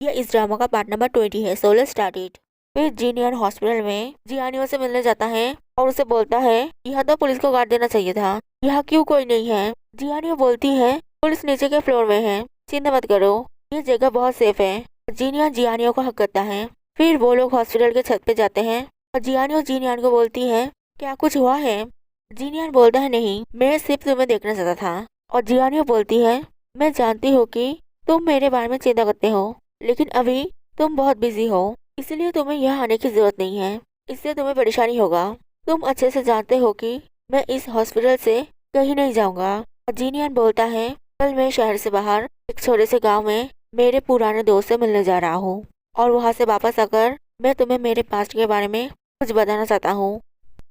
ये इस ड्रामा का पार्ट नंबर 20 है। So let's start it. फिर जीनियन हॉस्पिटल में जियानियों से मिलने जाता है और उसे बोलता है यहाँ तो पुलिस को गार्ड देना चाहिए था, यहाँ क्यों कोई नहीं है। जियानियो बोलती है पुलिस नीचे के फ्लोर में है, चिंता मत करो, ये जगह बहुत सेफ है। जीनियन जियानियो को हक करता है। फिर वो लोग हॉस्पिटल के छत पे जाते हैं और जियानियो जीनियन को बोलती है क्या कुछ हुआ है। जीनियन बोलता है नहीं, मैं सिर्फ तुम्हें देखना चाहता था। और जियानियो बोलती है मैं जानती हूँ कि तुम मेरे बारे में चिंता करते हो, लेकिन अभी तुम बहुत बिजी हो, इसलिए तुम्हें यहाँ आने की जरूरत नहीं है, इससे तुम्हें परेशानी होगा। तुम अच्छे से जानते हो कि मैं इस हॉस्पिटल से कहीं नहीं जाऊंगा। और जीनियन बोलता है कल मैं शहर से बाहर एक छोटे से गांव में मेरे पुराने दोस्त से मिलने जा रहा हूँ और वहाँ से वापस आकर मैं तुम्हें मेरे पास्ट के बारे में कुछ बताना चाहता हूँ।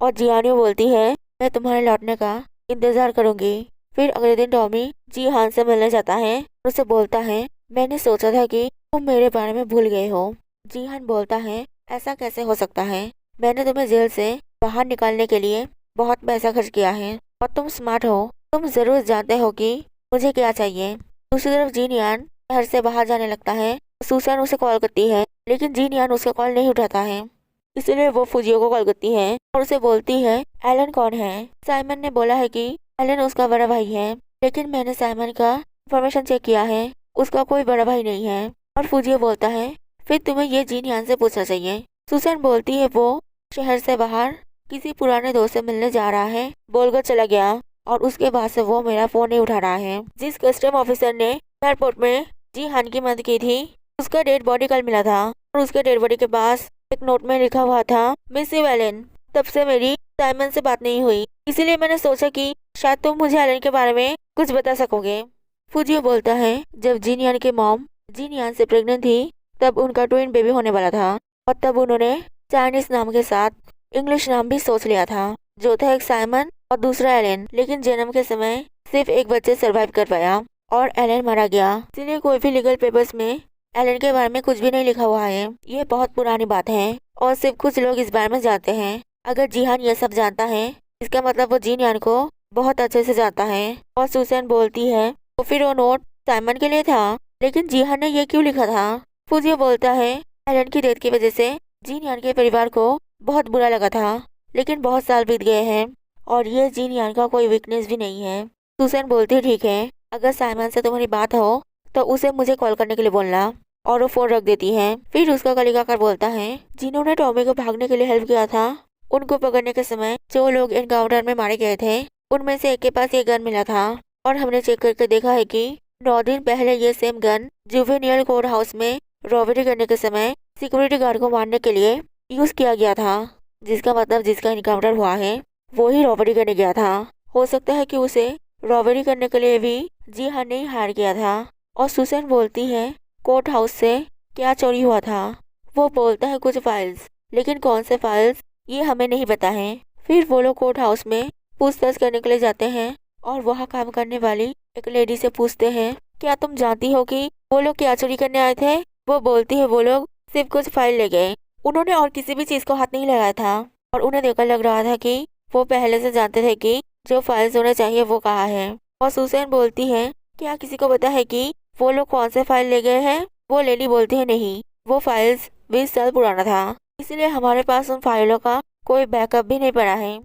और जियानियो बोलती है मैं तुम्हारे लौटने का इंतजार करूंगी। फिर अगले दिन टॉमी जी हान से मिलने जाता है और उसे बोलता है मैंने सोचा था कि तुम मेरे बारे में भूल गए हो। जीहान बोलता है ऐसा कैसे हो सकता है, मैंने तुम्हें जेल से बाहर निकालने के लिए बहुत पैसा खर्च किया है और तुम स्मार्ट हो, तुम जरूर जानते हो कि मुझे क्या चाहिए। दूसरी तरफ जीनियान शहर से बाहर जाने लगता है। सुसान उसे कॉल करती है लेकिन जीनियान उसका कॉल नहीं उठाता है, इसलिए वो फुजियो को कॉल करती है और उसे बोलती है एलन कौन है। साइमन ने बोला है कि एलन उसका बड़ा भाई है, लेकिन मैंने साइमन का इंफॉर्मेशन चेक किया है, उसका कोई बड़ा भाई नहीं है। और फुजियो बोलता है फिर तुम्हें ये जीनियान से पूछना चाहिए। सुसान बोलती है वो शहर से बाहर किसी पुराने दोस्त से मिलने जा रहा है, बोलकर चला गया और उसके बाद से वो मेरा फोन नहीं उठा रहा है। जिस कस्टम ऑफिसर ने एयरपोर्ट में जीहान की मदद की थी उसका डेड बॉडी कल मिला था और उसके डेड बॉडी के पास एक नोट में लिखा हुआ था मिसिव एलन। तब से मेरी साइमन से बात नहीं हुई, इसीलिए मैंने सोचा कि शायद तुम मुझे एलन के बारे में कुछ बता सकोगे। फुजियो बोलता है जब जीनियान की मॉम जीनियान से प्रेग्नेंट थी तब उनका ट्विन बेबी होने वाला था और तब उन्होंने चाइनीज नाम के साथ इंग्लिश नाम भी सोच लिया था, जो था एक साइमन और दूसरा एलन। लेकिन जन्म के समय सिर्फ एक बच्चे सरवाइव कर पाया और एलन मारा गया, इसलिए कोई भी लीगल पेपर्स में एलन के बारे में कुछ भी नहीं लिखा हुआ है। ये बहुत पुरानी बात है और सिर्फ कुछ लोग इस बारे में जानते हैं। अगर जीहान ये सब जानता है इसका मतलब वो जीनियान को बहुत अच्छे से जानता है। और सुसान बोलती है तो फिर वो नोट साइमन के लिए था, लेकिन जीहान ने ये क्यों लिखा था। फुजियो बोलता है एलन की डेथ की वजह से जीनियान के परिवार को बहुत बुरा लगा था, लेकिन बहुत साल बीत गए हैं और ये जीनियान का कोई वीकनेस भी नहीं है। सुसान बोलती है ठीक है, अगर साइमन से तुम्हारी बात हो तो उसे मुझे कॉल करने के लिए बोलना। और वो फोन रख देती है। फिर उसका कलीगा कर बोलता है जिन्होंने टॉमी को भागने के लिए हेल्प किया था उनको पकड़ने के समय जो लोग एनकाउंटर में मारे गए थे उनमें से एक के पास ये गन मिला था और हमने चेक करके देखा है कि 9 दिन पहले ये सेम गन जुवेनियल कोर्ट हाउस में रॉबरी करने के समय सिक्योरिटी गार्ड को मारने के लिए यूज किया गया था, जिसका मतलब जिसका एनकाउंटर हुआ है वो ही रॉबरी करने गया था। हो सकता है कि उसे रॉबरी करने के लिए भी जीहान ने हायर किया था। और सुसान बोलती है कोर्ट हाउस से क्या चोरी हुआ था। वो बोलता है कुछ फाइल्स, लेकिन कौन से फाइल्स ये हमें नहीं पता है। फिर वो लोग कोर्ट हाउस में पूछताछ करने के लिए जाते हैं और वहाँ काम करने वाली एक लेडी से पूछते हैं क्या तुम जानती हो कि वो लोग क्या चोरी करने आए थे। वो बोलती है वो लोग सिर्फ कुछ फाइल ले गए, उन्होंने और किसी भी चीज को हाथ नहीं लगाया था और उन्हें देखकर लग रहा था कि वो पहले से जानते थे कि जो फाइल्स होने चाहिए वो कहाँ है। और सुसान बोलती है क्या किसी को पता है कि वो लोग कौन से फाइल ले गए हैं। वो लेडी बोलती है नहीं, वो फाइल्स 20 साल पुराना था, इसलिए हमारे पास उन फाइलों का कोई बैकअप भी नहीं पड़ा है।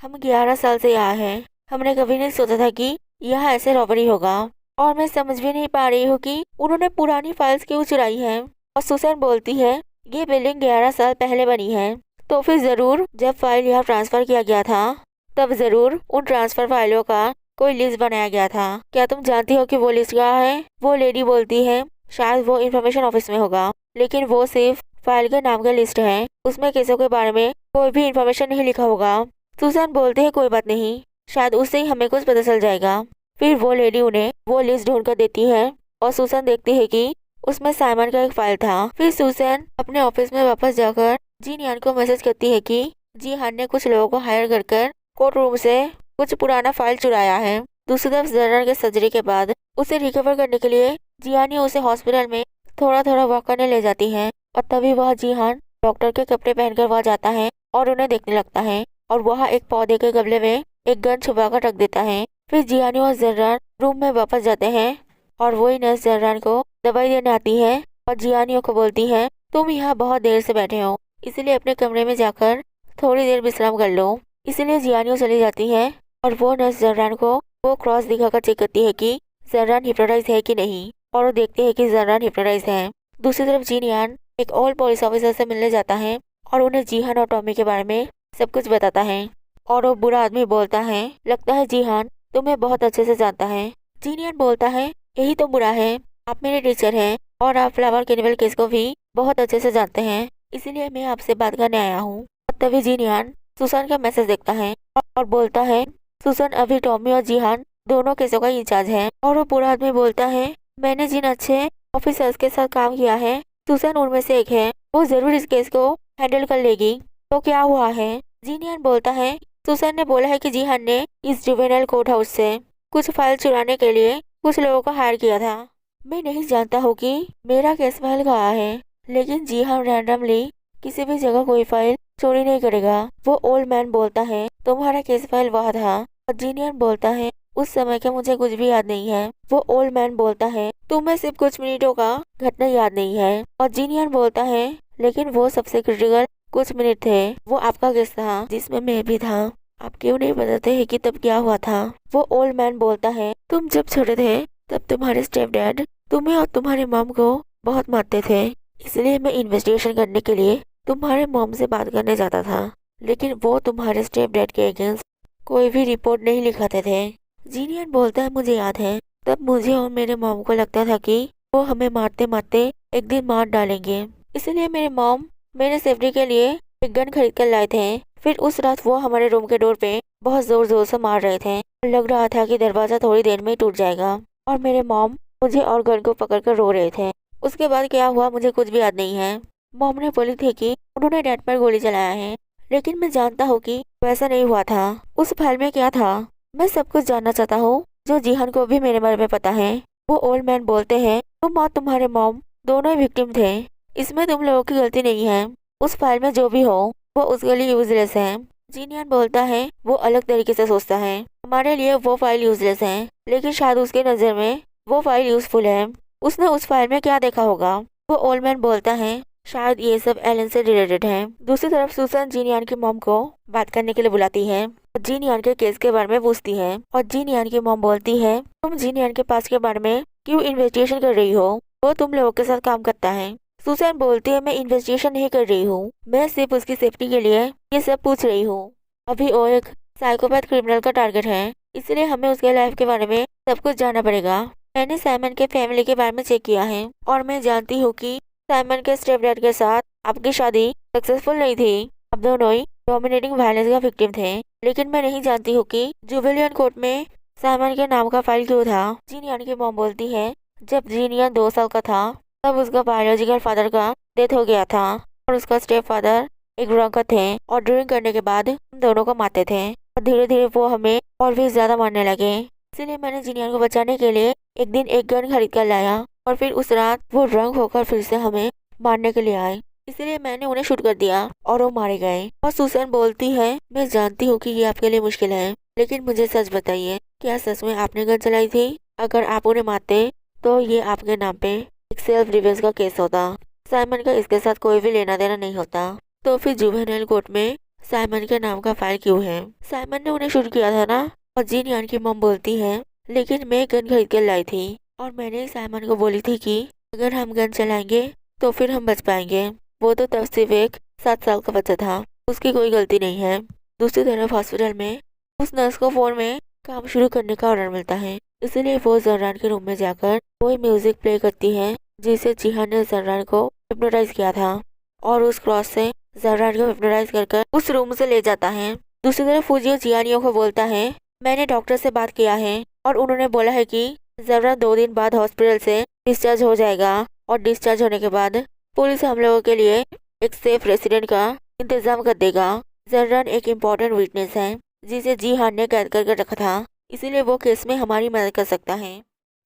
हम 11 साल से यहाँ हैं, हमने कभी नहीं सोचा था कि यहाँ ऐसे रॉबरी होगा और मैं समझ भी नहीं पा रही हूँ कि उन्होंने पुरानी फाइल्स क्यों चुराई है। और सुसान बोलती है ये बिल्डिंग 11 साल पहले बनी है, तो फिर जरूर जब फाइल यहाँ ट्रांसफर किया गया था तब जरूर उन ट्रांसफर फाइलों का कोई लिस्ट बनाया गया था। क्या तुम जानती हो कि वो लिस्ट कहाँ है। वो लेडी बोलती है शायद वो इंफॉर्मेशन ऑफिस में होगा, लेकिन वो सिर्फ फाइल के नाम का लिस्ट है, उसमें केसों के बारे में कोई भी इंफॉर्मेशन नहीं लिखा होगा। सुसान बोलते है कोई बात नहीं, शायद उससे ही हमें कुछ पता चल जाएगा। फिर वो लेडी उन्हें वो लिस्ट ढूंढ कर देती है और सुसान देखती है कि उसमें साइमन का एक फाइल था। फिर सुसान अपने ऑफिस में वापस जाकर जीनियान को मैसेज करती है कि जीहान ने कुछ लोगों को हायर कर कोर्ट रूम से कुछ पुराना फाइल चुराया है। दूसरी तरफ जर्नल के सर्जरी के बाद उसे रिकवर करने के लिए जियानी उसे हॉस्पिटल में थोड़ा थोड़ा वॉक करने ले जाती है और तभी वह जीहान डॉक्टर के कपड़े पहनकर वहाँ जाता है और उन्हें देखने लगता है और वह एक पौधे के गमले में एक गन छुपा कर रख देता है। फिर जियानी और जर्रान रूम में वापस जाते हैं और वही नर्स जर्रान को दवाई देने आती है और जियानियों को बोलती है तुम यहाँ बहुत देर से बैठे हो, इसलिए अपने कमरे में जाकर थोड़ी देर विश्राम कर लो। इसलिए जियानियों चली जाती है और वो नर्स जर्रान को वो क्रॉस दिखाकर चेक करती है कि जर्रान हिप्नोटाइज है कि नहीं, और वो देखते हैं कि जर्रान हिप्नोटाइज है। दूसरी तरफ जिनियान एक ओल्ड पुलिस ऑफिसर से मिलने जाता है और उन्हें जीहान और टॉमी के बारे में सब कुछ बताता है। और वो बुरा आदमी बोलता है लगता है जीहान तुम्हें बहुत अच्छे से जानता है। जिनियान बोलता है यही तो बुरा है, आप मेरे टीचर हैं और आप फ्लावर कैनिबल केस को भी बहुत अच्छे से जानते हैं, इसीलिए मैं आपसे बात करने आया हूँ। तभी जिनियान सुसान का मैसेज देखता है और बोलता है सुसान अभी टॉमी और जीहान दोनों केसों का इंचार्ज है। और वो बुरा आदमी बोलता है मैंने जिन अच्छे ऑफिसर्स के साथ काम किया है सुसान उनमें से एक है, वो जरूर इस केस को हैंडल कर लेगी। तो क्या हुआ है? जिनियान बोलता है सुसान ने बोला है कि जीहान ने इस जुवेनाइल कोर्ट हाउस से कुछ फाइल चुराने के लिए कुछ लोगों को हायर किया था। मैं नहीं जानता हूँ कि मेरा केस फाइल कहाँ है, लेकिन जीहान रैंडमली किसी भी जगह कोई फाइल चोरी नहीं करेगा। वो ओल्ड मैन बोलता है तुम्हारा केस फाइल वहाँ था। और जिनियन बोलता है उस समय का मुझे कुछ भी याद नहीं है। वो ओल्ड मैन बोलता है तुम्हें सिर्फ कुछ मिनटों का घटना याद नहीं है। और जिनियन बोलता है लेकिन वो सबसे क्रिटिकल कुछ मिनट थे, वो आपका केस था जिसमें मैं भी था, आप क्यों नहीं बताते हैं कि तब क्या हुआ था? वो ओल्ड मैन बोलता है तुम जब छोटे थे तब तुम्हारे स्टेप डैड तुम्हें और तुम्हारे मॉम को बहुत मारते थे, इसलिए मैं इन्वेस्टिगेशन करने के लिए तुम्हारे मॉम से बात करने जाता था, लेकिन वो तुम्हारे स्टेप डैड के अगेंस्ट कोई भी रिपोर्ट नहीं लिखाते थे। जीनियन बोलता है मुझे याद है, तब मुझे और मेरे मॉम को लगता था कि वो हमें मारते मारते एक दिन मार डालेंगे, इसलिए मेरे मॉम मेरे सेफ्टी के लिए एक गन खरीद कर लाए थे। फिर उस रात वो हमारे रूम के डोर पे बहुत जोर जोर से मार रहे थे, लग रहा था कि दरवाजा थोड़ी देर में टूट जाएगा। और मेरे मॉम मुझे और गन को पकड़कर रो रहे थे। उसके बाद क्या हुआ मुझे कुछ भी याद नहीं है। मॉम ने बोली थी कि उन्होंने डैड पर गोली चलाया है, लेकिन मैं जानता हूँ कि वैसा नहीं हुआ था। उस फाइल में क्या था मैं सब कुछ जानना चाहता हूँ, जो जीहान को भी मेरे बारे में पता है। वो ओल्ड मैन बोलते हैं तुम और तुम्हारे मॉम दोनों ही विक्टिम थे, इसमें तुम लोगों की गलती नहीं है। उस फाइल में जो भी हो वो उसके लिए यूजलेस है। जीनियन बोलता है वो अलग तरीके से सोचता है, हमारे लिए वो फाइल यूजलेस है, लेकिन शायद उसके नजर में वो फाइल यूजफुल है। उसने उस फाइल में क्या देखा होगा? वो ओल्ड मैन बोलता है शायद ये सब एलन से रिलेटेड है। दूसरी तरफ सुसान जीनियन की मॉम को बात करने के लिए बुलाती है और जीनियन के केस के बारे में पूछती है। और जीनियन की मॉम बोलती है तुम जीनियन के पास के बारे में क्यों इन्वेस्टिगेशन कर रही हो? वो तुम लोगों के साथ काम करता है। सुसान बोलती है मैं इन्वेस्टिगेशन नहीं कर रही हूँ, मैं सिर्फ उसकी सेफ्टी के लिए ये सब पूछ रही हूँ। अभी वो एक साइकोपैथ क्रिमिनल का टारगेट है, इसलिए हमें उसके लाइफ के बारे में सब कुछ जानना पड़ेगा। मैंने साइमन के फैमिली के बारे में चेक किया है और मैं जानती हूँ कि साइमन के स्टेप डैड के साथ आपकी शादी सक्सेसफुल नहीं थी। आप दोनों ही डोमिनेटिंग वायलेंस का विक्टिम थे, लेकिन मैं नहीं जानती हूँ कि जुबिलियन कोर्ट में साइमन के नाम का फाइल क्यों था। जीनियन की मॉम बोलती है जब जीनियन 2 साल का था तब उसका बायोलॉजिकल फादर का डेथ हो गया था और उसका स्टेप फादर एक ड्रंकर थे और ड्रिंक करने के बाद हम दोनों को मारते थे और धीरे धीरे वो हमें और भी ज्यादा मारने लगे। इसलिए मैंने जीनियन को बचाने के लिए एक दिन एक गन खरीद कर लाया और फिर उस रात वो ड्रंक होकर फिर से हमें मारने के लिए आए, इसलिए मैंने उन्हें शूट कर दिया और वो मारे गए। और सुसान बोलती है मैं जानती हूँ कि ये आपके लिए मुश्किल है, लेकिन मुझे सच बताइए क्या सच में आपने गन चलाई थी? अगर आप उन्हें मारते तो ये आपके नाम पे एक सेल्फ डिफेंस का केस होता। साइमन का इसके साथ कोई भी लेना देना नहीं होता। तो फिर जुवेनाइल कोर्ट में साइमन के नाम का फाइल क्यों है? साइमन ने उन्हें शूट किया था ना। और जीनियन की मॉम बोलती है लेकिन मैं गन खरीद कर लाई थी और मैंने साइमन को बोली थी कि अगर हम गन चलाएंगे तो फिर हम बच पाएंगे। वो तो तब सिर्फ एक 7 साल का बच्चा था, उसकी कोई गलती नहीं है। दूसरी तरफ हॉस्पिटल में उस नर्स को फोन में काम शुरू करने का ऑर्डर मिलता है, इसलिए वो जर्रान के रूम में जाकर कोई म्यूजिक प्ले करती है जिसे जीहान ने जर्रान को हिप्नोटाइज किया था और उस क्रॉस से जर्रान को हिप्नोटाइज कर उस रूम से ले जाता है। दूसरी तरफ फूजियो जियानियों को बोलता है मैंने डॉक्टर से बात किया है और उन्होंने बोला है कि जर्रान 2 दिन बाद हॉस्पिटल से डिस्चार्ज हो जाएगा और डिस्चार्ज होने के बाद पुलिस हम लोगों के लिए एक सेफ रेसिडेंट का इंतजाम कर देगा। जर्रान एक इम्पोर्टेंट विटनेस है जिसे जीहान ने कैद करके रखा था, इसीलिए वो केस में हमारी मदद कर सकता है।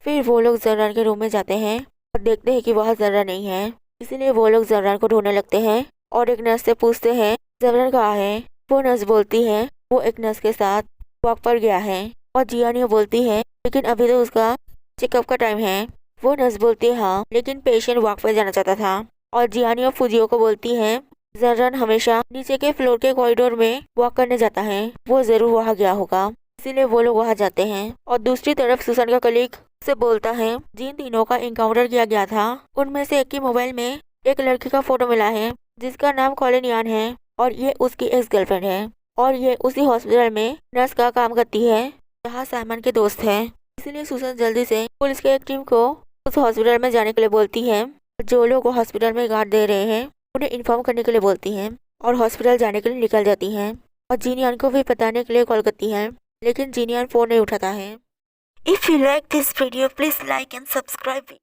फिर वो लोग जर्रान के रूम में जाते हैं और देखते हैं कि वहाँ जर्रान नहीं है, इसलिए वो लोग जर्रान को ढूंढने लगते हैं और एक नर्स से पूछते हैं जर्रान कहाँ है? वो नर्स बोलती है वो एक नर्स के साथ वॉक पर गया है। और जियानियो बोलती है लेकिन अभी तो उसका चेकअप का टाइम है। वो नर्स बोलती है हाँ, लेकिन पेशेंट वॉक पे जाना चाहता था। और जियानी और फुजियो को बोलती है जर्रन हमेशा नीचे के फ्लोर के कॉरिडोर में वॉक करने जाता है, वो जरूर वहाँ गया होगा, इसीलिए वो लोग वहाँ जाते हैं। और दूसरी तरफ सुसान का कलीग से बोलता है जिन तीनों का एनकाउंटर किया गया था उनमें से एक की मोबाइल में एक लड़की का फोटो मिला है जिसका नाम कॉलिन यान है और ये उसकी एक्स गर्लफ्रेंड है और ये उसी हॉस्पिटल में नर्स का काम करती है जहाँ साइमन के दोस्त हैं। इसीलिए सुसान जल्दी से पुलिस की एक टीम को उस हॉस्पिटल में जाने के लिए बोलती है। जो लोग हॉस्पिटल में गार्ड दे रहे हैं उन्हें इन्फॉर्म करने के लिए बोलती हैं और हॉस्पिटल जाने के लिए निकल जाती हैं और जीनियान को भी बताने के लिए कॉल करती हैं, लेकिन जीनियान फोन नहीं उठाता है। If you like this video, please like and subscribe it.